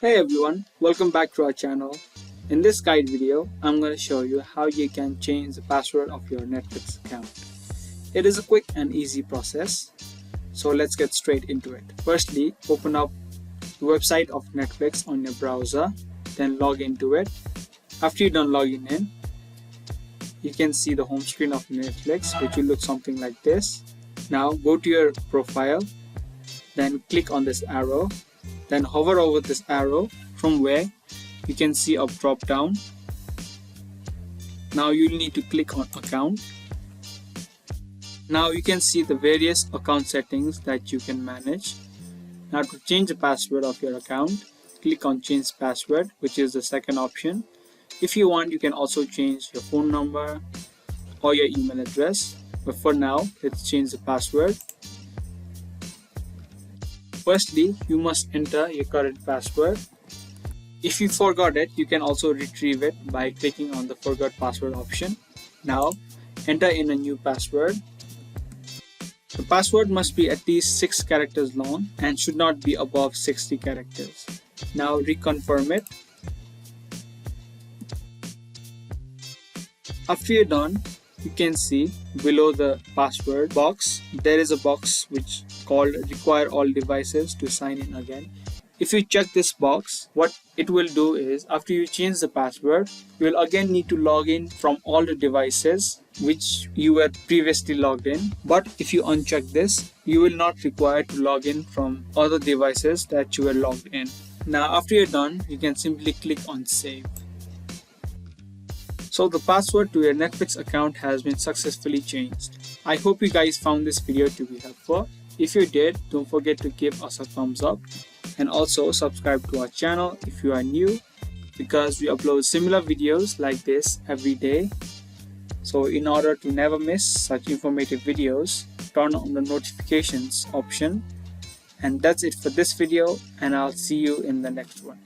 Hey everyone, welcome back to our channel. In this guide video, I'm going to show you how you can change the password of your Netflix account. It is a quick and easy process, so let's get straight into it. Firstly, open up the website of Netflix on your browser, then log into it. After you're done logging in, you can see the home screen of Netflix, which will look something like this. Now go to your profile, then click on this arrow. Then hover over this arrow from where you can see a drop down. Now you'll need to click on account. Now you can see the various account settings that you can manage. Now to change the password of your account, click on change password, which is the second option. If you want, you can also change your phone number or your email address. But for now, let's change the password. Firstly, you must enter your current password. If you forgot it, you can also retrieve it by clicking on the forgot password option. Now, enter in a new password. The password must be at least 6 characters long and should not be above 60 characters. Now reconfirm it. After you're done, you can see below the password box, there is a box which called require all devices to sign in again. If you check this box, what it will do is after you change the password, you will again need to log in from all the devices which you were previously logged in. But if you uncheck this, you will not require to log in from other devices that you were logged in. Now after you're done, you can simply click on save. So the password to your Netflix account has been successfully changed. I hope you guys found this video to be helpful. If you did, don't forget to give us a thumbs up and also subscribe to our channel if you are new, because we upload similar videos like this every day. So in order to never miss such informative videos, turn on the notifications option. And that's it for this video, and I'll see you in the next one.